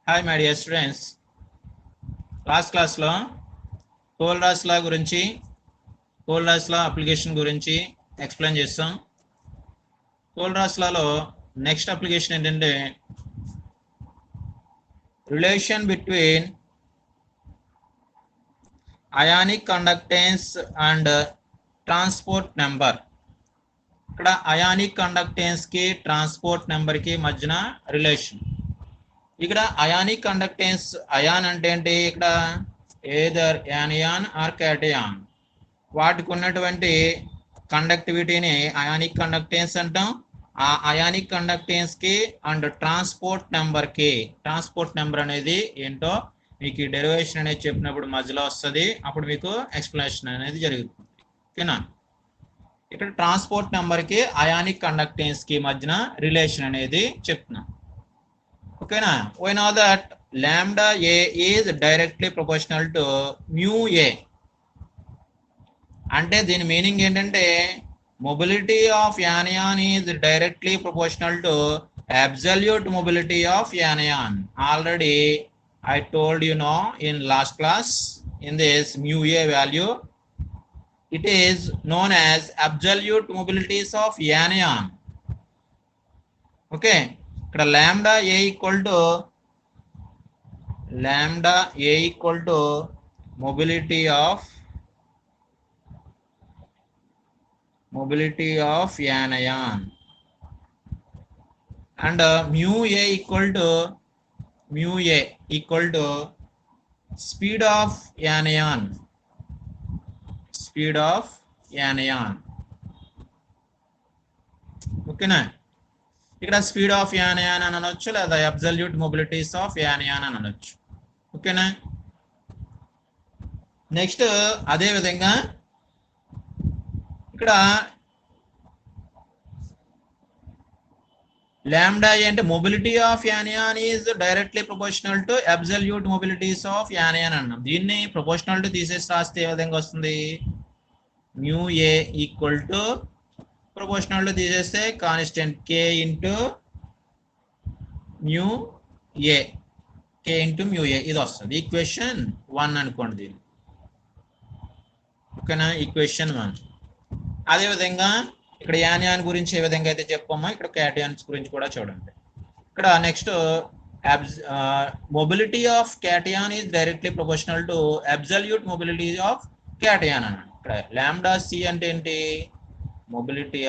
Hi my dear students, last క్లాస్లో కోల్రాస్ లా గురించి కోల్రాస్ లా application గురించి ఎక్స్ప్లెయిన్ చేస్తాం. కోల్రాస్ లాలో నెక్స్ట్ అప్లికేషన్ ఏంటంటే relation between ionic conductance and transport number. ఇక్కడ అయానిక్ కండక్టెన్స్ కి ట్రాన్స్పోర్ట్ నెంబర్ కి మధ్యన రిలేషన్. ఇక్కడ అయానిక్ కండక్టెన్స్, అయాన్ అంటే ఏంటి? ఇక్కడ ఏదర్ యానియాన్ ఆర్ క్యాటయాన్, వాటికి ఉన్నటువంటి కండక్టివిటీని అయానిక్ కండక్టెన్స్ అంటాం. ఆ అయానిక్ కండక్టెన్స్ కి అండ్ ట్రాన్స్పోర్ట్ నెంబర్ కి, ట్రాన్స్పోర్ట్ నెంబర్ అనేది ఏంటో మీకు ఈ డెరివేషన్ అనేది చెప్పినప్పుడు మధ్యలో వస్తుంది, అప్పుడు మీకు ఎక్స్ప్లెనేషన్ అనేది జరుగుతుంది. ఓకేనా? ఇక్కడ ట్రాన్స్పోర్ట్ నెంబర్ కి అయానిక్ కండక్టెన్స్ కి మధ్యన రిలేషన్ అనేది చెప్తున్నాం. ఓకేనా? we know that lambda a is directly proportional to mu a. అంటే దీని మీనింగ్ ఏంటంటే mobility of anion is directly proportional to absolute mobility of anion. Already I told you know in last class, in this mu a value, it is known as absolute mobilities of anion. Okay, ఇక్కడ lambda a equal to mobility of anion, and mu a equal to speed of anion. ఓకేనా? ఇక్కడ speed of anion అని అనొచ్చు, లేదా absolute mobilities of anion అని అనొచ్చు. ఓకేనా? Next అదే విధంగా ఇక్కడ లాంబ్డా అంటే mobility of anion is directly proportional to absolute mobilities of anion అన్నాం. దీన్ని ప్రపోర్షనల్ టు తీసేసి రాస్తే ఏ విధంగా వస్తుంది? Mu A equal to proportional to తీసేస్తే constant K into mu A, ఇది వస్తుంది. ఈక్వేషన్ 1 అనుకోండి దీన్ని. ఓకేనా? ఈక్వేషన్ 1. అదేవిధంగా ఇక్కడ యానియాన్ గురించి ఏ విధంగా అయితే చెప్పామో ఇక్కడ క్యాటయాన్స్ గురించి కూడా చూడండి. ఇక్కడ next mobility of cation is directly proportional to absolute mobility of cation అన్నాడు. ఇక్కడ లాంబ్డా సి అంటే ఏంటి? Mobility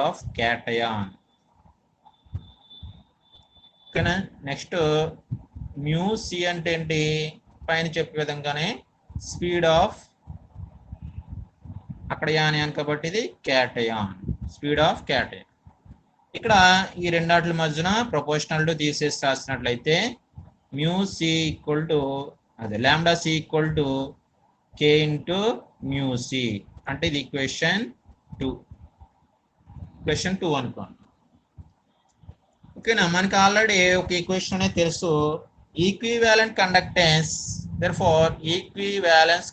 of cation. ఓకేనా? నెక్స్ట్ మ్యూ సి అంటే ఏంటి? పైన చెప్పే విధంగానే స్పీడ్ ఆఫ్, అక్కడ యానియాన్ కాబట్టి ఇది క్యాటయాన్, స్పీడ్ ఆఫ్ క్యాటయాన్. ఇక్కడ ఈ రెండాట్ల మధ్యన ప్రపోర్షనల్ టు తీసేసి రాసినట్లయితే mu C equal to lambda C equal to K into mu C, అంటే ఇది ఈక్వేషన్ 2 అనుకోండి. ఓకేనా? మనకి ఆల్రెడీ ఒక ఈక్వేషన్ అనేది తెలుసు, equivalent conductance. therefore equivalence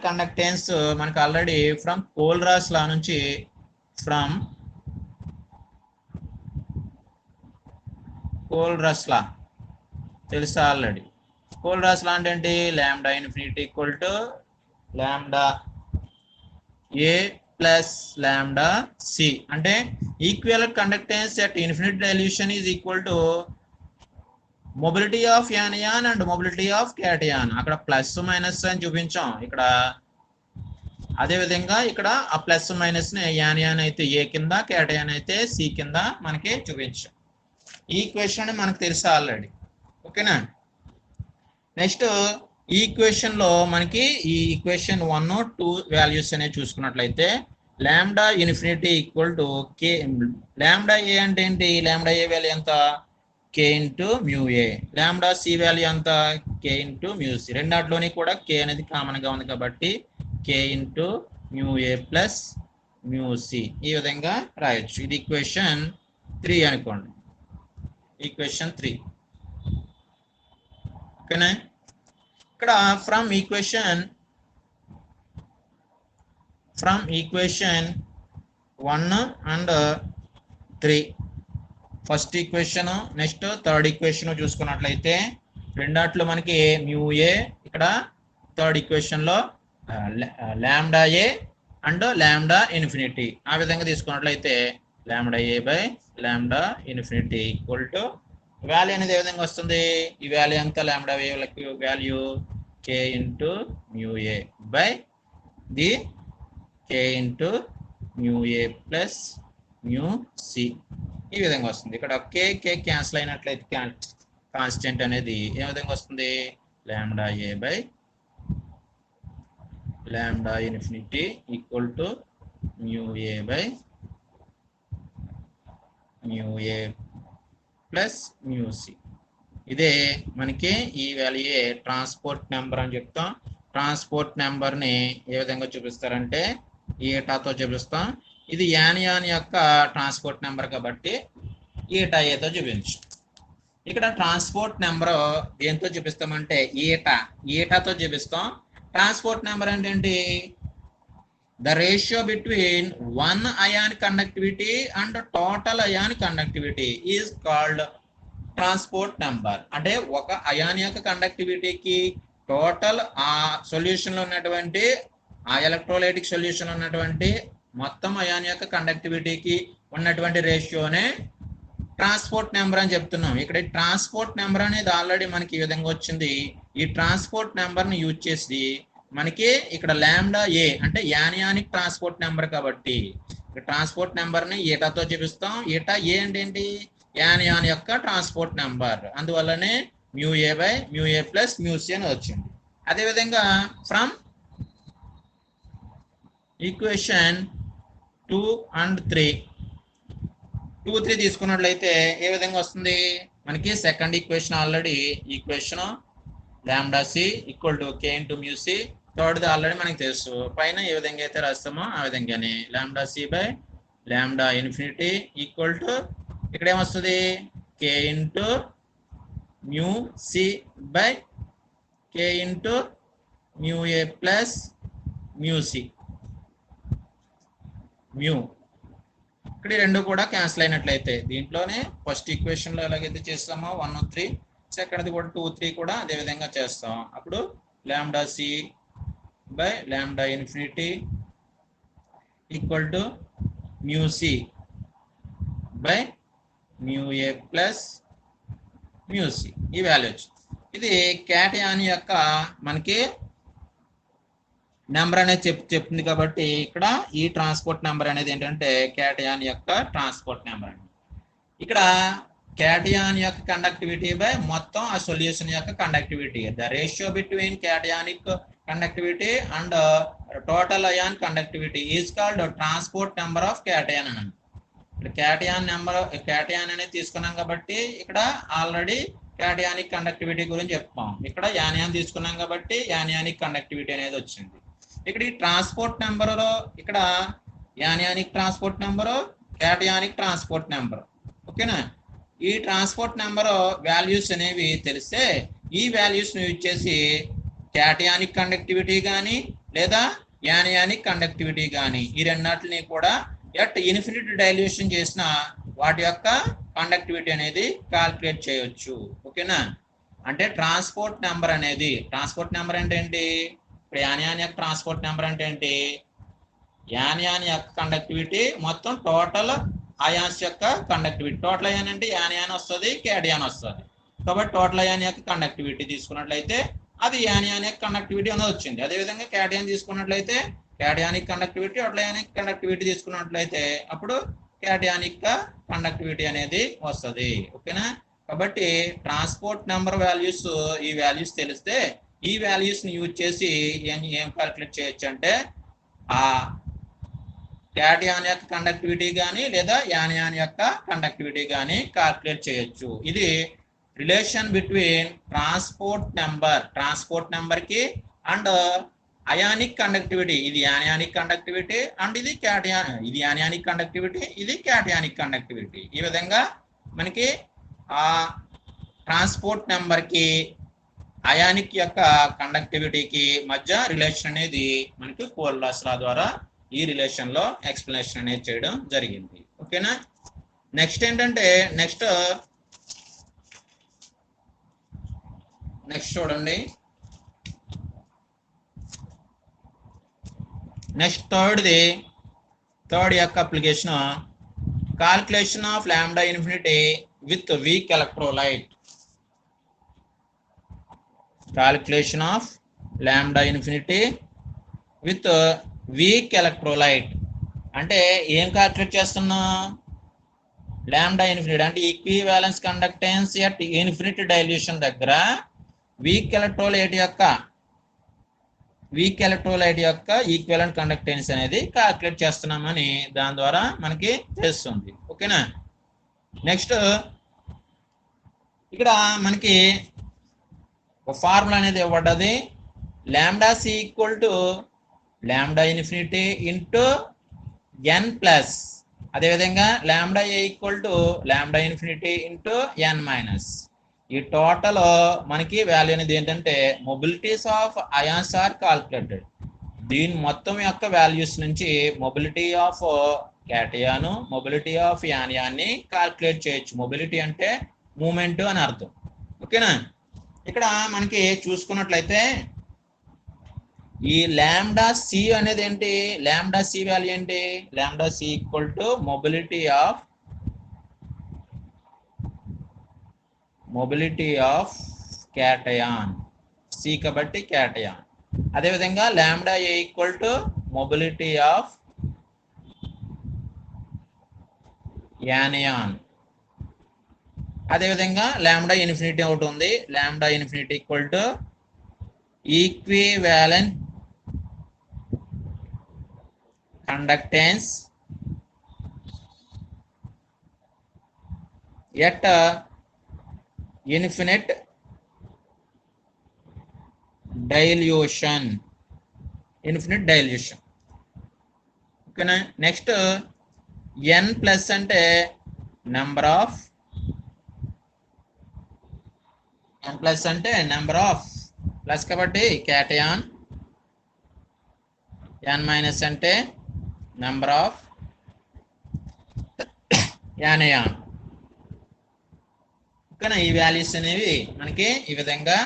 conductance మనకి ఆల్రెడీ ఫ్రమ్ కోల్రాస్ లా నుంచి, తెలుసా ఆల్రెడీ. కోల్రాస్ లా అంటే ఏంటి? Lambda infinity equal to lambda A plus lambda C, అంటే equivalent conductance at infinite dilution is equal to mobility of anion and mobility of cation. అక్కడ plus minus అని చూపించాం. ఇక్కడ అదే విధంగా ఇక్కడ ఆ ప్లస్ మైనస్ ని యానియాన్ అయితే ఏ కింద, క్యాటయాన్ అయితే సి కింద మనకి చూపించాం. ఈ ఈక్వేషన్ మనకు తెలుసు ఆల్రెడీ. ఓకేనా? నెక్స్ట్ ఈ ఈక్వేషన్ లో మనకి ఈ ఈక్వేషన్ 1, 2 వాల్యూస్ అనేవి చూసుకున్నట్లయితే lambda infinity equal to K. Lambda A అంటే ఏంటి? లాంబ్డా ఏ వాల్యూ ఎంత? K into mu A. Lambda C value ఎంత? K into mu C. రెండాట్లోని కూడా కే అనేది కామన్ గా ఉంది కాబట్టి K into mu A plus mu C, ఈ విధంగా రాయొచ్చు. ఇది ఈక్వేషన్ 3 అనుకోండి. ఈక్వేషన్ 3. ఓకేనా? ఇక్కడ from equation 1 and 3 first equation next third equation చూసుకున్నట్లయితే రెండాట్లో మనకి మ్యూ ఏ, ఇక్కడ థర్డ్ ఈక్వేషన్ లో lambda A and lambda infinity. ఆ విధంగా తీసుకున్నట్లయితే lambda A by lambda infinity equal to value అనేది ఏ విధంగా వస్తుంది? ఈ వాల్యూ ఎంత? Lambda A value K into mu A by the K into mu A plus mu C. ఈ విధంగా వస్తుంది. ఇక్కడ కే కే క్యాన్సిల్ అయినట్లయితే కాన్స్టెంట్ అనేది ఏ విధంగా వస్తుంది? Lambda A by lambda infinity equal to mu A by mu A plus mu C. ఇదే మనకి ఈ వాల్యూ ట్రాన్స్పోర్ట్ నెంబర్ అని చెప్తాం. ట్రాన్స్పోర్ట్ నెంబర్ని ఏ విధంగా చూపిస్తారంటే ఈటాతో చూపిస్తాం. ఇది యాన్ యొక్క ట్రాన్స్పోర్ట్ నెంబర్ కాబట్టి ఈటా ఏతో చూపించు. ఇక్కడ ట్రాన్స్పోర్ట్ నెంబర్ దేంతో చూపిస్తామంటే ఈటాతో చూపిస్తాం. ట్రాన్స్పోర్ట్ నెంబర్ అంటే ఏంటి? The ratio between one ion conductivity and total ion conductivity is called transport number. అంటే ఒక అయాన్ యొక్క కండక్టివిటీకి టోటల్ ఆ సొల్యూషన్ లో ఉన్నటువంటి ఆ ఎలక్ట్రోలైటిక్ సొల్యూషన్ లో ఉన్నటువంటి మొత్తం అయాన్ యొక్క కండక్టివిటీకి ఉన్నటువంటి రేషియోనే ట్రాన్స్పోర్ట్ నెంబర్ అని చెప్తున్నాం. ఇక్కడ ట్రాన్స్పోర్ట్ నెంబర్ అనేది ఆల్రెడీ మనకి ఈ విధంగా వచ్చింది. ఈ ట్రాన్స్పోర్ట్ నెంబర్ ని యూజ్ చేసి మనకి ఇక్కడ లాంబ్డా ఏ అంటే యానియానిక్ ట్రాన్స్పోర్ట్ నెంబర్ కాబట్టి ట్రాన్స్పోర్ట్ నెంబర్ ని ఈటాతో చూపిస్తాం. ఈటా ఏ అంటే ఏంటి? యానియాన్ యొక్క ట్రాన్స్పోర్ట్ నెంబర్. అందువల్లనే mu A by mu A plus mu C అని వచ్చింది. అదేవిధంగా ఫ్రమ్ ఈక్వేషన్ 2 అండ్ 3 తీసుకున్నట్లయితే ఏ విధంగా వస్తుంది? మనకి second equation already equation lambda C equal to K into mu C. థర్డ్ది ఆల్రెడీ మనకి తెలుసు. పైన ఏ విధంగా అయితే రాస్తామో ఆ విధంగానే lambda C by lambda infinity equal to ఇక్కడ ఏమొస్తుంది? K into mu C by K into mu A plus mu C. Mu ఇక్కడ రెండు కూడా క్యాన్సిల్ అయినట్లయితే దీంట్లోనే ఫస్ట్ ఈక్వేషన్ లో ఎలాగైతే చేస్తామో 1 3 సెకండ్ది కూడా 2 3 కూడా అదే విధంగా చేస్తాం. అప్పుడు lambda C by lambda infinity equal to mu C by mu A plus mu C. ఈ వాల్యూ వచ్చింది. ఇది క్యాటయాన్ యొక్క మనకి నెంబర్ అనేది చెప్తుంది కాబట్టి ఇక్కడ ఈ ట్రాన్స్పోర్ట్ నెంబర్ అనేది ఏంటంటే క్యాటయాన్ యొక్క ట్రాన్స్పోర్ట్ నెంబర్ అండి. ఇక్కడ క్యాటయాన్ యొక్క కండక్టివిటీ బై మొత్తం ఆ సొల్యూషన్ యొక్క conductivity. The ratio between cationic conductivity and total ion conductivity is called transport number of cation అని. ఇక్కడ క్యాటయాన్ అనేది తీసుకున్నాం కాబట్టి ఇక్కడ ఆల్రెడీ క్యాటయానిక్ కండక్టివిటీ గురించి చెప్తాం. ఇక్కడ యానియాన్ తీసుకున్నాం కాబట్టి యానియానిక్ కండక్టివిటీ అనేది వచ్చింది. ఇక్కడ ఈ ట్రాన్స్పోర్ట్ నెంబర్లో ఇక్కడ anionic transport number, cationic transport number. ఓకేనా? ఈ ట్రాన్స్పోర్ట్ నెంబర్ వాల్యూస్ అనేవి తెలిస్తే ఈ వాల్యూస్ ని యూజ్ చేసి క్యాటయానిక్ కండక్టివిటీ కానీ లేదా యానియానిక్ కండక్టివిటీ కానీ ఈ రెండాటిని కూడా ఎట్ ఇన్ఫినిటీ డైల్యూషన్ చేసిన వాటి యొక్క కండక్టివిటీ అనేది క్యాల్కులేట్ చేయొచ్చు. ఓకేనా? అంటే ట్రాన్స్పోర్ట్ నెంబర్ అనేది ట్రాన్స్పోర్ట్ నెంబర్ అంటే ఏంటి? ఇప్పుడు యానియాన్ యొక్క ట్రాన్స్పోర్ట్ నెంబర్ అంటే ఏంటి? యానియాన్ యొక్క కండక్టివిటీ మొత్తం టోటల్ అయాన్స్ యొక్క కండక్టివిటీ. టోటల్ అయాన్ అంటే యానియాన్ వస్తుంది, క్యాటయాన్ వస్తుంది. కాబట్టి టోటల్ అయాన్ యొక్క కండక్టివిటీ తీసుకున్నట్లయితే అది యానియాన్ యొక్క కండక్టివిటీ అనేది వచ్చింది. అదేవిధంగా క్యాటయాన్ తీసుకున్నట్లయితే cationic conductivity, total ionic conductivity తీసుకున్నట్లయితే అప్పుడు క్యాటయానిక్ కండక్టివిటీ అనేది వస్తుంది. ఓకేనా? కాబట్టి ట్రాన్స్పోర్ట్ నెంబర్ వాల్యూస్ ఈ వాల్యూస్ తెలిస్తే ఈ వాల్యూస్ ని యూజ్ చేసి ఏం క్యాల్కులేట్ చేయొచ్చు అంటే ఆ క్యాటయాన్ యొక్క కండక్టివిటీ కానీ లేదా యానియాన్ యొక్క కండక్టివిటీ కానీ క్యాల్కులేట్ చేయొచ్చు. ఇది రిలేషన్ బిట్వీన్ ట్రాన్స్పోర్ట్ నెంబర్ కి అండ్ అయానిక్ కండక్టివిటీ. ఇది యానియానిక్ కండక్టివిటీ అండ్ ఇది యానియానిక్ కండక్టివిటీ, ఇది క్యాటయానిక్ కండక్టివిటీ. ఈ విధంగా మనకి ఆ ట్రాన్స్పోర్ట్ నెంబర్ కి అయానిక్ యొక్క కండక్టివిటీకి మధ్య రిలేషన్ అనేది మనకి కోల్రాస్ లా ద్వారా ఈ రిలేషన్ లో ఎక్స్ప్లెనేషన్ అనేది చేయడం జరిగింది. ఓకేనా. నెక్స్ట్ ఏంటంటే నెక్స్ట్ చూడండి. నెక్స్ట్ థర్డ్ యొక్క application calculation of lambda infinity with weak electrolyte. Calculation of lambda infinity with weak electrolyte అంటే ఏం క్యాల్కులేట్ చేస్తున్నాం? లాంబ్డా ఇన్ఫినిటీ అంటే equivalence conductance at infinity dilution దగ్గర వీక్ ఎలక్ట్రోలైట్ యొక్క ఈక్వివలెంట్ కండక్టెన్స్ అనేది క్యాల్కులేట్ చేస్తున్నామని దాని ద్వారా మనకి తెలుస్తుంది. ఓకేనా. నెక్స్ట్ ఇక్కడ మనకి ఒక ఫార్ములా అనేది ఇవ్వబడ్డది. Lambda C equal to lambda infinity into N plus, అదేవిధంగా lambda A equal to lambda infinity into N minus. ఈ టోటల్ మనకి వాల్యూ అనేది ఏంటంటే mobilities of ions are calculated. దీని మొత్తం యొక్క వాల్యూస్ నుంచి mobility of cation, mobility of యానియాన్ని కాల్కులేట్ చేయొచ్చు. మొబిలిటీ అంటే మూమెంట్ అని అర్థం. ఓకేనా. ఇక్కడ మనకి చూసుకున్నట్లయితే ఈ లాంబ్డా సి అనేది ఏంటి? లాంబ్డా సి వాల్యూ ఏంటి? Lambda C equal to mobility of cation, C కాబట్టి క్యాటయాన్. అదేవిధంగా lambda A equal to mobility of anion. అదేవిధంగా లాంబ్డా ఇన్ఫినిటీ ఒకటి ఉంది. Lambda infinity equal to equivalent conductance at infinite dilution. ఓకేనా. Next N plus అంటే number of plus కాబట్టి cation, N minus అంటే number of anion. ఓకేనా. ఈ వాల్యూస్ అనేవి మనకి ఈ విధంగా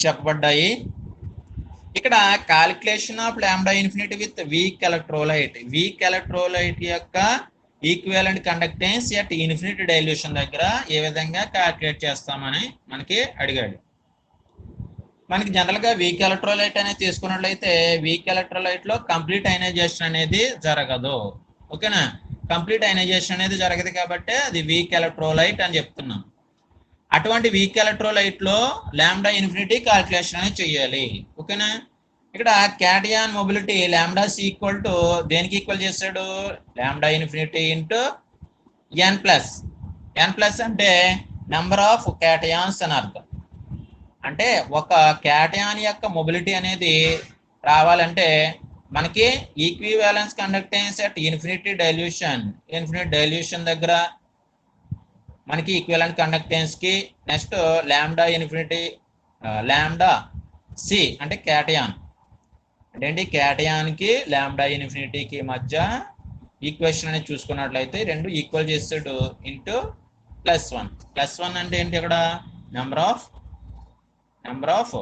చెప్పబడ్డాయి. ఇక్కడ calculation of lambda infinity with week electrolyte యొక్క equivalent conductance at infinity dilution దగ్గర ఏ విధంగా క్యాల్కులేట్ చేస్తామని మనకి అడిగాడు. మనకి జనరల్ గా వీక్ ఎలక్ట్రోలైట్ అనేది తీసుకున్నట్లయితే వీక్ ఎలక్ట్రోలైట్ లో కంప్లీట్ అయనైజేషన్ అనేది జరగదు. ఓకేనా. కంప్లీట్ అయనైజేషన్ అనేది జరగదు కాబట్టి అది వీక్ ఎలక్ట్రోలైట్ అని చెప్తున్నాం. అటువంటి వీక్ ఎలక్ట్రోలైట్ లో లాంబ్డా ఇన్ఫినిటీ క్యాల్కులేషన్ అనేది చేయాలి. ఓకేనా. ఇక్కడ cation mobility lambda C equal to దేనికి ఈక్వల్ చేస్తాడు? Lambda infinity into N plus అంటే నెంబర్ ఆఫ్ క్యాటయాన్స్ అని అర్థం. అంటే ఒక క్యాటయాన్ యొక్క మొబిలిటీ అనేది రావాలంటే మనకి equivalence conductance at infinity dilution దగ్గర మనకి ఈక్వివలెంట్ కండక్టెన్స్ కి నెక్స్ట్ లాంబ్డా సి అంటే క్యాటయాన్ అంటే క్యాటయాన్ కి లాంబ్డా ఇన్ఫినిటీకి మధ్య ఈక్వేషన్ అనేది చూసుకున్నట్లయితే రెండు ఈక్వల్ చేస్తాడు ఇంటూ +1 అంటే ఏంటి? ఇక్కడ నెంబర్ ఆఫ్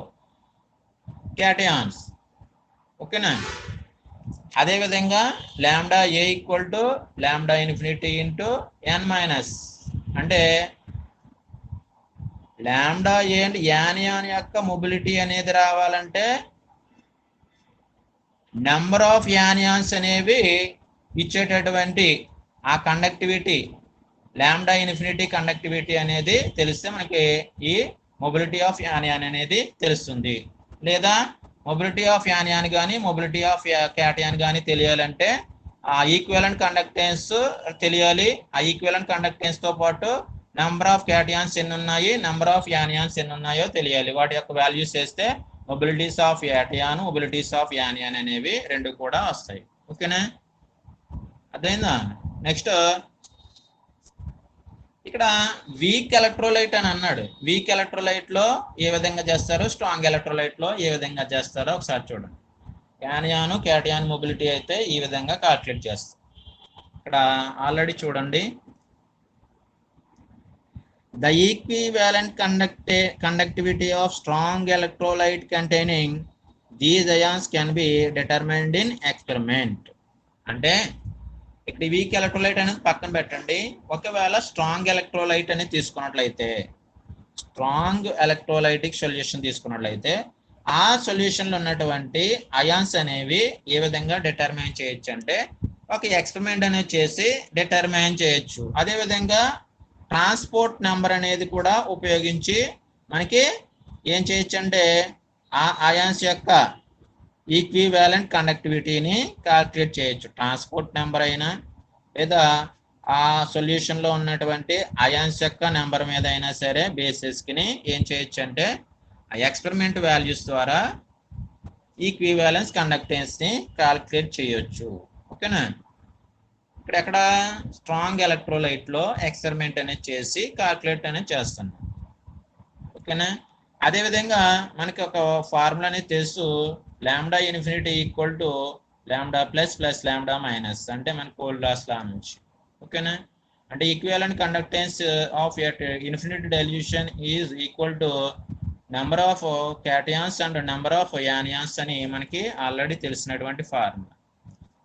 క్యాటయాన్స్. ఓకేనా. అదే విధంగా lambda A equal to lambda infinity into N minus అంటే లాంబ్డా ఏ అంటే యానియాన్ యొక్క మొబిలిటీ అనేది రావాలంటే నెంబర్ ఆఫ్ యానియాన్స్ అనేవి ఇచ్చేటటువంటి ఆ కండక్టివిటీ లాంబ్డా ఇన్ఫినిటీ కండక్టివిటీ అనేది తెలిస్తే మనకి ఈ మొబిలిటీ ఆఫ్ యానియాన్ అనేది తెలుస్తుంది. లేదా మొబిలిటీ ఆఫ్ యానియాన్ కానీ మొబిలిటీ ఆఫ్ క్యాటయాన్ కానీ తెలియాలంటే ఆ ఈక్వివలెంట్ కండక్టెన్స్ తెలియాలి. ఆ ఈక్వివలెంట్ కండక్టెన్స్ తో పాటు నెంబర్ ఆఫ్ క్యాటయాన్స్ ఎన్ని ఉన్నాయి, నెంబర్ ఆఫ్ యానియాన్స్ ఎన్ని ఉన్నాయో తెలియాలి. వాటి యొక్క వాల్యూస్ వేస్తే మొబిలిటీస్ ఆఫ్ యాటయాన్, మొబిలిటీస్ ఆఫ్ యానియాన్ అనేవి రెండు కూడా వస్తాయి. ఓకేనా. అర్థమైందా? నెక్స్ట్ ఇక్కడ వీక్ ఎలక్ట్రోలైట్ అని అన్నాడు. వీక్ ఎలక్ట్రోలైట్ లో ఏ విధంగా చేస్తారో, స్ట్రాంగ్ ఎలక్ట్రోలైట్ లో ఏ విధంగా చేస్తారో ఒకసారి చూడండి. యానియాను క్యాటియాన్ మొబిలిటీ అయితే ఈ విధంగా కాల్కులేట్ చేస్తారు. ఇక్కడ ఆల్రెడీ చూడండి, the equivalent conductivity of strong electrolyte containing these ions can be determined in experiment. అంటే ఇక్కడ వీక్ ఎలక్ట్రోలైట్ అనేది పక్కన పెట్టండి. ఒకవేళ స్ట్రాంగ్ ఎలక్ట్రోలైట్ అనేది తీసుకున్నట్లయితే, స్ట్రాంగ్ ఎలక్ట్రోలైటిక్ సొల్యూషన్ తీసుకున్నట్లయితే ఆ సొల్యూషన్ లో ఉన్నటువంటి అయాన్స్ అనేవి ఏ విధంగా డిటర్మైన్ చేయొచ్చు అంటే, ఒక ఎక్స్పెరిమెంట్ అనేది చేసి డిటర్మైన్ చేయొచ్చు. అదే విధంగా ట్రాన్స్పోర్ట్ నెంబర్ అనేది కూడా ఉపయోగించి మనకి ఏం చేయొచ్చు అంటే ఆ అయాన్స్ యొక్క ఈక్వివాలెంట్ కండక్టివిటీని క్యాల్కులేట్ చేయొచ్చు. ట్రాన్స్పోర్ట్ నెంబర్ అయినా లేదా ఆ సొల్యూషన్ లో ఉన్నటువంటి అయాన్స్ యొక్క నెంబర్ మీద అయినా సరే బేసిస్కి ఏం చేయొచ్చు అంటే ఆ ఎక్స్పెరిమెంట్ వాల్యూస్ ద్వారా ఈక్వివాలెన్స్ కండక్టెన్స్ ని క్యాల్కులేట్ చేయొచ్చు. ఓకేనా? ఇక్కడ ఎక్కడ స్ట్రాంగ్ ఎలక్ట్రోలైట్ లో ఎక్స్పెరిమెంట్ అనేది చేసి క్యాల్కులేట్ అనేది చేస్తాను. ఓకేనా? అదే విధంగా మనకి ఒక ఫార్ములా అనేది తెలుసు, lambda infinity equal to lambda plus plus lambda minus, అంటే మన కోల్రాస్ లా నుంచి. ఓకేనా? అంటే equivalent conductance of infinity dilution is equal to number of cations and number of anions అని మనకి ఆల్రెడీ తెలిసినటువంటి ఫార్ములా.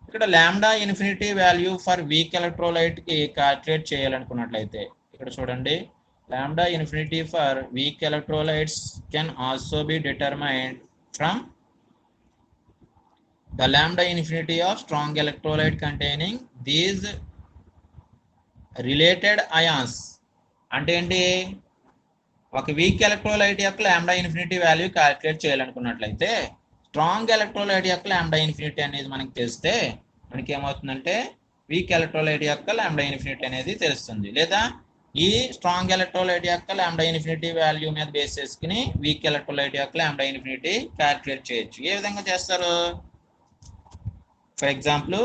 ఇక్కడ lambda infinity value for weak electrolyte కి క్యాల్కులేట్ చేయాలనుకున్నట్లయితే ఇక్కడ చూడండి, lambda infinity for weak electrolytes can also be determined from the lambda infinity of strong electrolyte containing these related ions. అంటే ఏంటి, ఒక వీక్ ఎలక్ట్రోలైట్ యొక్క లాంబ్డా ఇన్ఫినిటీ వాల్యూ క్యాల్కులేట్ చేయాలనుకున్నట్లయితే strong electrolyte యొక్క లాంబ్డా ఇన్ఫినిటీ అనేది మనకి తెలిస్తే మనకి ఏమవుతుందంటే వీక్ ఎలక్ట్రోలైట్ యొక్క లాంబ్డా ఇన్ఫినిటీ అనేది తెలుస్తుంది. లేదా ఈ స్ట్రాంగ్ ఎలక్ట్రోలైట్ యొక్క లాంబ్డా ఇన్ఫినిటీ వాల్యూ మీద బేస్ చేసుకుని వీక్ ఎలక్ట్రోలైట్ యొక్క లాంబ్డా ఇన్ఫినిటీ క్యాల్కులేట్ చేయొచ్చు. ఏ విధంగా చేస్తారు? ఫర్ ఎగ్జాంపుల్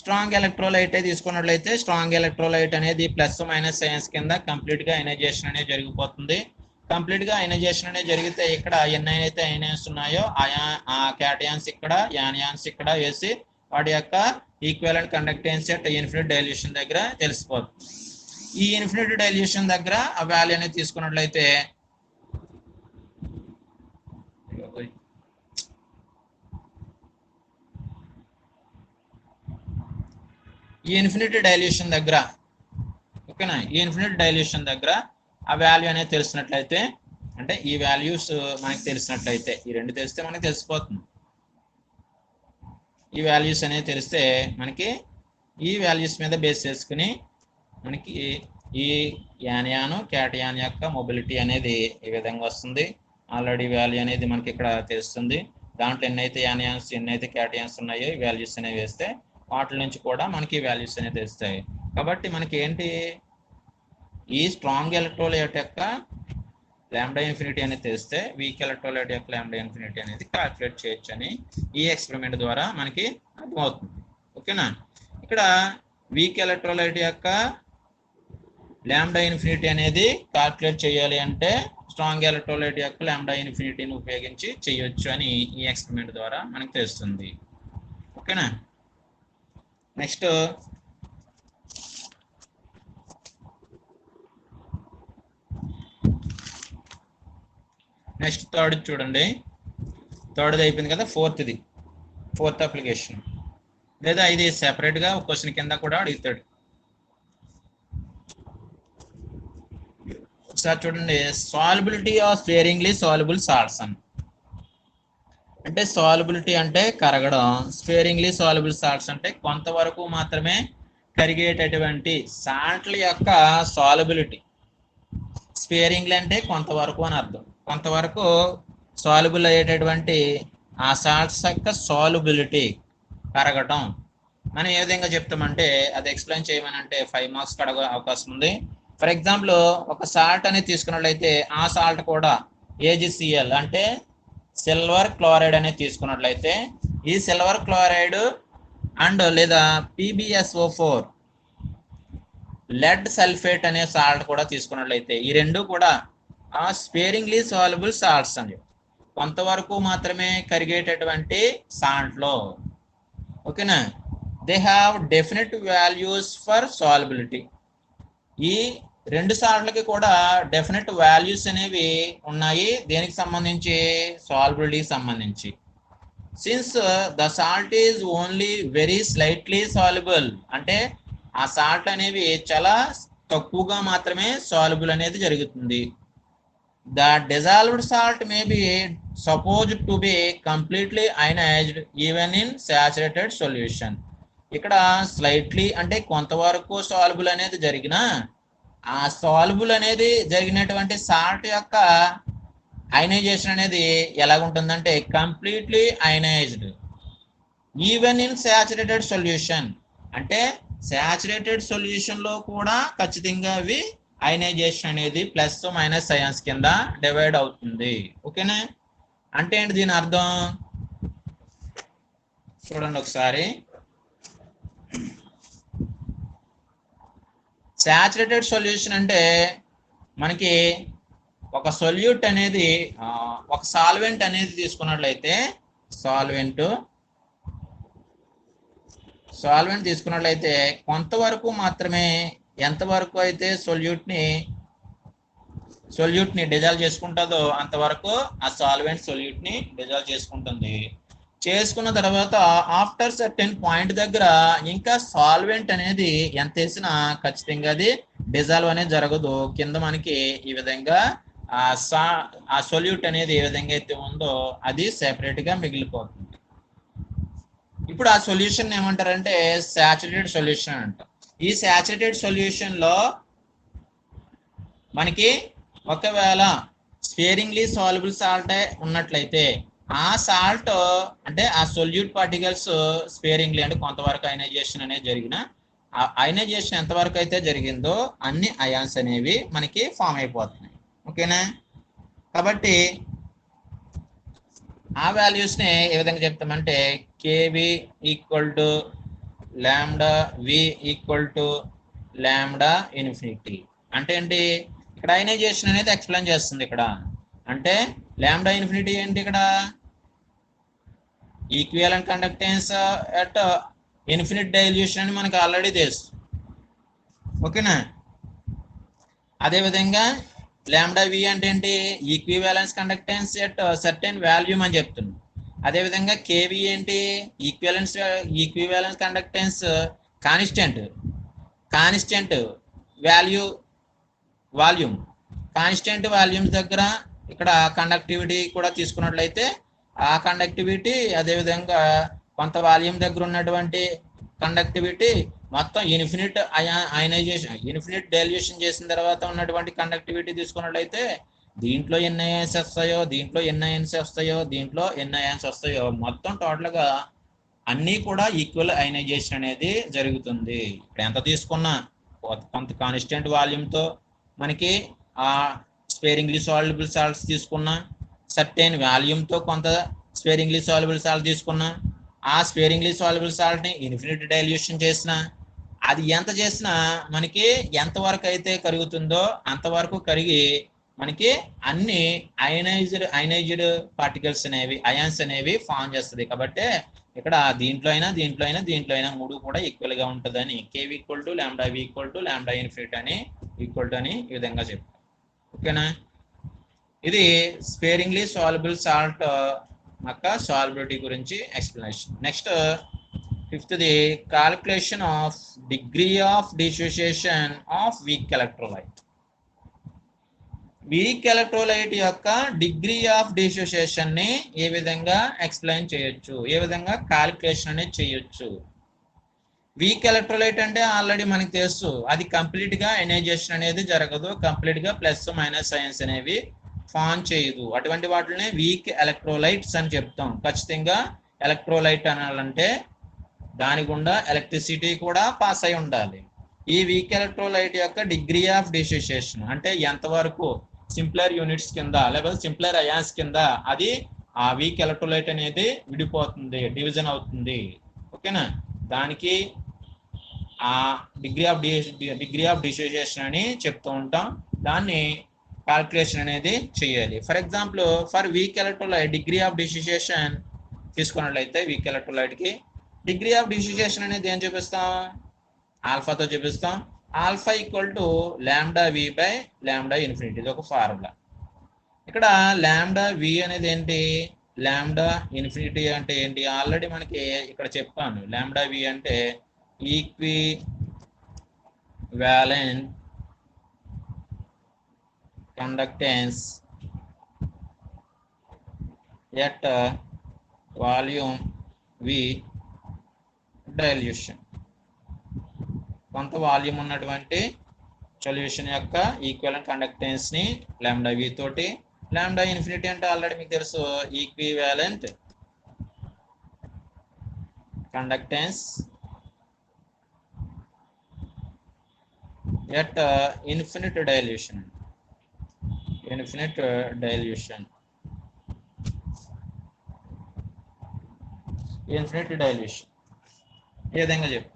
స్ట్రాంగ్ ఎలక్ట్రోలైట్ తీసుకున్నట్లయితే స్ట్రాంగ్ ఎలక్ట్రోలైట్ అనేది ప్లస్ మైనస్ సైన్స్ కింద కంప్లీట్ గా అయనైజేషన్ అనేది జరిగిపోతుంది. కంప్లీట్ గా అయనైజేషన్ అనేది జరిగితే ఇక్కడ ఎన్నైతే అయనాన్స్ ఉన్నాయో ఆ క్యాటయాన్స్ ఇక్కడ, యానియాన్స్ ఇక్కడ వేసి వాటి యొక్క equivalent conductance at infinite dilution దగ్గర తెలిసిపోతుంది. ఈ ఇన్ఫినిట్ డైల్యూషన్ దగ్గర ఆ వాల్యూ అనేది తీసుకున్నట్లయితే ఈ ఇన్ఫినిట్ డైల్యూషన్ దగ్గర, ఓకేనా, ఈ ఇన్ఫినిట్ డైల్యూషన్ దగ్గర ఆ వాల్యూ అనేది తెలిసినట్లయితే, అంటే ఈ వాల్యూస్ మనకి తెలిసినట్లయితే, ఈ రెండు తెలిస్తే మనకి తెలిసిపోతుంది. ఈ వాల్యూస్ అనేది తెలిస్తే మనకి ఈ వాల్యూస్ మీద బేస్ చేసుకుని మనకి ఈ యానియాను క్యాటియాన్ యొక్క మొబిలిటీ అనేది ఈ విధంగా వస్తుంది. ఆల్రెడీ వాల్యూ అనేది మనకి ఇక్కడ తెలుస్తుంది. దాంట్లో ఎన్నైతే యానియాన్స్ ఎన్నైతే క్యాటియాన్స్ ఉన్నాయో ఈ వాల్యూస్ అనేవి వేస్తే వాటి నుంచి కూడా మనకి వాల్యూస్ అనేవి తెలుస్తాయి. కాబట్టి మనకి ఏంటి, ఈ స్ట్రాంగ్ ఎలక్ట్రోలైట్ యొక్క లాంబ్డా ఇన్ఫినిటీ అనేది తెలిస్తే వీక్ ఎలక్ట్రోలైట్ యొక్క లాంబ్డా ఇన్ఫినిటీ అనేది క్యాల్కులేట్ చేయొచ్చు అని ఈ ఎక్స్పెరిమెంట్ ద్వారా మనకి అర్థమవుతుంది. ఓకేనా? ఇక్కడ వీక్ ఎలక్ట్రోలైట్ యొక్క లాంబ్డా ఇన్ఫినిటీ అనేది క్యాల్కులేట్ చేయాలి అంటే స్ట్రాంగ్ ఎలక్ట్రోలైట్ యొక్క లాంబ్డా ఇన్ఫినిటీని ఉపయోగించి చేయొచ్చు అని ఈ ఎక్స్పెరిమెంట్ ద్వారా మనకు తెలుస్తుంది. ఓకేనా? నెక్స్ట్ థర్డ్ చూడండి. థర్డ్ది అయిపోయింది కదా, ఫోర్త్ అప్లికేషన్. లేదా ఇది సెపరేట్ గా క్వశ్చన్ కింద కూడా అడుగుతాడు. ఒకసారి చూడండి, solubility of sparingly soluble salts అని. అంటే సాల్యుబిలిటీ అంటే కరగడం, స్పేరింగ్లీ సాల్యుబుల్ సాల్ట్స్ అంటే కొంతవరకు మాత్రమే కరిగేటటువంటి సాల్ట్ల యొక్క సాల్యుబిలిటీ. స్పేరింగ్లీ అంటే కొంతవరకు అని అర్థం. కొంతవరకు సాల్యుబుల్ అయ్యేటటువంటి ఆ సాల్ట్స్ యొక్క సాల్యుబిలిటీ కరగటం మనం ఏ విధంగా చెప్తామంటే అది ఎక్స్ప్లెయిన్ చేయమని అంటే 5 మార్క్స్ కడగ అవకాశం ఉంది. ఫర్ ఎగ్జాంపుల్ ఒక సాల్ట్ అనేది తీసుకున్నట్లయితే ఆ సాల్ట్ కూడా AgCl అంటే సిల్వర్ క్లోరైడ్ అనేది తీసుకున్నట్లయితే ఈ సిల్వర్ క్లోరైడ్ అండ్ లేదా PbSO4 లెడ్ సల్ఫేట్ అనే సాల్ట్ కూడా తీసుకున్నట్లయితే ఈ రెండు కూడా స్పేరింగ్లీ సాల్యుబుల్ సాల్ట్స్ అని కొంతవరకు మాత్రమే కరిగేటటువంటి సాల్ట్లో. ఓకేనా, they have definite values for solubility. ఈ రెండు సాల్ట్లకి కూడా డెఫినెట్ వాల్యూస్ అనేవి ఉన్నాయి. దేనికి సంబంధించి? సాల్యుబిలిటీకి సంబంధించి. Since the salt is only very slightly soluble, అంటే ఆ సాల్ట్ అనేవి చాలా తక్కువగా మాత్రమే సాల్యుబుల్ అనేది జరుగుతుంది. The dissolved salt may be supposed to be completely ionized even in saturated solution. ఇక్కడ స్లైట్లీ అంటే కొంతవరకు సాల్యుబుల్ అనేది జరిగినా ఆ సాల్యుబుల్ అనేది జరిగినటువంటి సాల్ట్ యొక్క అయనైజేషన్ అనేది ఎలాగుంటుందంటే completely ionized even in saturated solution, అంటే సాచురేటెడ్ సొల్యూషన్ లో కూడా ఖచ్చితంగా అవి అయనైజేషన్ అనేది ప్లస్ మైనస్ అయాన్స్ కింద డివైడ్ అవుతుంది. ఓకేనా, అంటే ఏంటి దీని అర్థం? చూడండి ఒకసారి. సాచురేటెడ్ సొల్యూషన్ అంటే మనకి ఒక సొల్యూట్ అనేది ఒక సాల్వెంట్ అనేది తీసుకున్నట్లయితే సాల్వెంట్ తీసుకున్నట్లయితే కొంతవరకు మాత్రమే, ఎంతవరకు అయితే సొల్యూట్ ని డిజాల్వ్ చేసుకుంటుందో అంతవరకు ఆ సాల్వెంట్ సొల్యూట్ ని డిజాల్వ్ చేసుకుంటుంది. చేసుకున్న తర్వాత ఆఫ్టర్ సర్టెన్ పాయింట్ దగ్గర ఇంకా సాల్వెంట్ అనేది ఎంత వేసినా ఖచ్చితంగా అది డిజాల్వ్ అనేది జరగదు. కింద మనకి ఈ విధంగా ఆ సొల్యూట్ అనేది ఏ విధంగా అయితే ఉందో అది సెపరేట్ గా మిగిలిపోతుంది. ఇప్పుడు ఆ సొల్యూషన్ ఏమంటారంటే సాచురేటెడ్ సొల్యూషన్ అంటారు. ఈ సాచురేటెడ్ సొల్యూషన్ లో మనకి ఒకవేళ స్పేరింగ్లీ సాల్యుబుల్ సాల్ట్ ఉన్నట్లయితే ఆ సాల్ట్ అంటే ఆ సొల్యూట్ పార్టికల్స్ స్పేరింగ్లీ అంటే కొంతవరకు అయనైజేషన్ అనేది జరిగిన ఆ అయనైజేషన్ ఎంతవరకు అయితే జరిగిందో అన్ని అయాన్స్ అనేవి మనకి ఫామ్ అయిపోతున్నాయి. ఓకేనా, కాబట్టి ఆ వాల్యూస్ ని ఏ విధంగా చెప్తామంటే KV equal to lambda V equal to lambda infinity. అంటే ఏంటి? ఇక్కడ అయనైజేషన్ అనేది ఎక్స్ప్లెయిన్ చేస్తుంది. ఇక్కడ అంటే లాంబ్డా ఇన్ఫినిటీ ఏంటి? ఇక్కడ equivalent conductance at infinite dilution అని మనకు ఆల్రెడీ తెలుసు. ఓకేనా, అదేవిధంగా లాంబ్డా వి అంటే ఏంటి? Equivalence conductance at certain volume అని చెప్తున్నాం. అదేవిధంగా కేవి ఏంటి? Equivalence conductance constant volume constant volumes దగ్గర ఇక్కడ కండక్టివిటీ కూడా తీసుకున్నట్లయితే ఆ కండక్టివిటీ, అదేవిధంగా కొంత వాల్యూమ్ దగ్గర ఉన్నటువంటి కండక్టివిటీ మొత్తం ఇన్ఫినిట్ అయనైజేషన్ ఇన్ఫినిట్ డైల్యూషన్ చేసిన తర్వాత ఉన్నటువంటి కండక్టివిటీ తీసుకున్నట్లయితే దీంట్లో ఎన్ని అయాన్స్ వస్తాయో, దీంట్లో ఎన్ని అయాన్స్ వస్తాయో, దీంట్లో ఎన్ని అయాన్స్ వస్తాయో మొత్తం టోటల్ గా అన్నీ కూడా ఈక్వల్ అయనైజేషన్ అనేది జరుగుతుంది. ఇప్పుడు ఎంత తీసుకున్నా కొంత కాన్స్టెంట్ వాల్యూమ్తో మనకి ఆ స్పేరింగ్లీ సాల్యుబుల్ సాల్ట్స్ తీసుకున్నా, సర్టెన్ వాల్యూమ్తో కొంత స్పేరింగ్లీ సాల్యుబుల్ సాల్ట్ తీసుకున్నా, ఆ స్పేరింగ్లీ సాల్యుబుల్ సాల్ట్ ని ఇన్ఫినిట్ డైల్యూషన్ చేసిన అది ఎంత చేసినా మనకి ఎంతవరకు అయితే కరుగుతుందో అంతవరకు కరిగి మనకి అన్ని అయనైజ్డ్ పార్టికల్స్ అనేవి అయాన్స్ అనేవి ఫామ్ చేస్తుంది. కాబట్టి ఇక్కడ దీంట్లో అయినా మూడు కూడా ఈక్వల్ గా ఉంటుందని KV equal to lambda V equal to lambda infinite అని ఈక్వల్ టు అని ఈ విధంగా చెప్తాం. ఓకేనా, ఇది స్పేరింగ్లీ సాల్యుబుల్ సాల్ట్ యొక్క సాల్యుబిలిటీ గురించి ఎక్స్ప్లెనేషన్. నెక్స్ట్ ఫిఫ్త్ది calculation of degree of dissociation of weak electrolyte. Weak electrolyte యొక్క డిగ్రీ ఆఫ్ డిసోసియేషన్ ని ఏ విధంగా ఎక్స్ప్లెయిన్ చేయొచ్చు, ఏ విధంగా క్యాలిక్యులేషన్ అనేది చేయొచ్చు. వీక్ ఎలక్ట్రోలైట్ అంటే ఆల్రెడీ మనకి తెలుసు, అది కంప్లీట్ గా అయనైజేషన్ అనేది జరగదు, కంప్లీట్ గా ప్లస్ మైనస్ అయాన్స్ అనేవి ఫామ్ చేయదు. అటువంటి వాటిని వీక్ ఎలక్ట్రోలైట్స్ అని చెప్తాం. ఖచ్చితంగా ఎలక్ట్రోలైట్ అనాలంటే దాని గుండా ఎలక్ట్రిసిటీ కూడా పాస్ అయి ఉండాలి. ఈ వీక్ ఎలక్ట్రోలైట్ యొక్క డిగ్రీ ఆఫ్ డిసోసియేషన్ అంటే ఎంతవరకు సింప్లర్ యూనిట్స్ కింద లేకపోతే సింప్లర్ అయాన్స్ కింద అది ఆ వీక్ ఎలక్ట్రోలైట్ అనేది విడిపోతుంది, డివిజన్ అవుతుంది. ఓకేనా, దానికి ఆ డిగ్రీ ఆఫ్ డిసోసియేషన్ అని చెప్తూ ఉంటాం. దాన్ని క్యాల్కులేషన్ అనేది చేయాలి. For example for weak electrolyte degree of dissociation తీసుకున్నట్లయితే వీక్ ఎలక్ట్రోలైట్కి డిగ్రీ ఆఫ్ డిసోసియేషన్ అనేది ఏం చూపిస్తాం, ఆల్ఫాతో చూపిస్తాం. Alpha equal to lambda V by lambda infinity, ఇది ఒక ఫార్ములా. ఇక్కడ లాంబ్డా వి అనేది ఏంటి, లాంబ్డా ఇన్ఫినిటీ అంటే ఏంటి, ఆల్రెడీ మనకి ఇక్కడ చెప్పాను. లాంబ్డా వి అంటే equivalent conductance at volume V dilution. కొంత వాల్యూమ్ ఉన్నటువంటి సొల్యూషన్ యొక్క ఈక్వలెంట్ కండక్టెన్స్ ని లాంబ్డా వి తోటి, లాంబ్డా ఇన్ఫినిటీ అంటే ఆల్రెడీ మీకు తెలుసు equivalent conductance at infinite dilution. Infinite dilution, infinite dilution ఏ విధంగా చెప్పు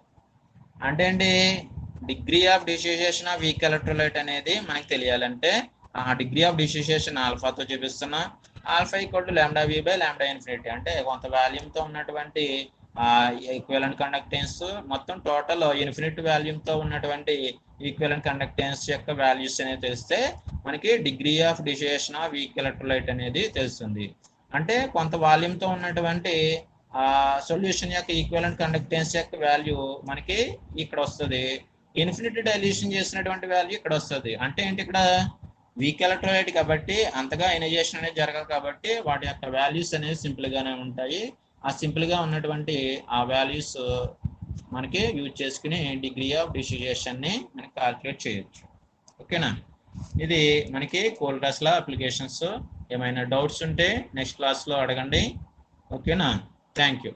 అంటే ఏంటి, degree of dissociation of weak electrolyte అనేది మనకి తెలియాలంటే ఆ డిగ్రీ ఆఫ్ డిసోసియేషన్ ఆల్ఫాతో చూపిస్తున్నా. Alpha equal to lambda V by lambda infinity అంటే కొంత వాల్యూమ్తో ఉన్నటువంటి ఈక్వలెంట్ కండక్టెన్స్, మొత్తం టోటల్ ఇన్ఫినిట్ వాల్యూమ్తో ఉన్నటువంటి ఈక్వలెంట్ కండక్టెన్స్ యొక్క వాల్యూస్ అనేది తెలిస్తే మనకి degree of dissociation of weak electrolyte అనేది తెలుస్తుంది. అంటే కొంత వాల్యూమ్తో ఉన్నటువంటి సొల్యూషన్ యొక్క ఈక్వలెంట్ కండక్టెన్స్ యొక్క వాల్యూ మనకి ఇక్కడ వస్తుంది, ఇన్ఫినిట్ డైల్యూషన్ చేసినటువంటి వాల్యూ ఇక్కడ వస్తుంది. అంటే ఏంటి, ఇక్కడ వీక్ ఎలక్ట్రోలైట్ కాబట్టి అంతగా అయనైజేషన్ అనేది జరగదు కాబట్టి వాటి యొక్క వాల్యూస్ అనేది సింపుల్ గానే ఉంటాయి. ఆ సింపుల్ గా ఉన్నటువంటి ఆ వాల్యూస్ మనకి యూజ్ చేసుకుని డిగ్రీ ఆఫ్ డిసోసియేషన్ ని మనకి క్యాల్కులేట్ చేయొచ్చు. ఓకేనా, ఇది మనకి కోల్రాస్ లా అప్లికేషన్స్. ఏమైనా డౌట్స్ ఉంటే నెక్స్ట్ క్లాస్ లో అడగండి. ఓకేనా, థ్యాంక్ యూ.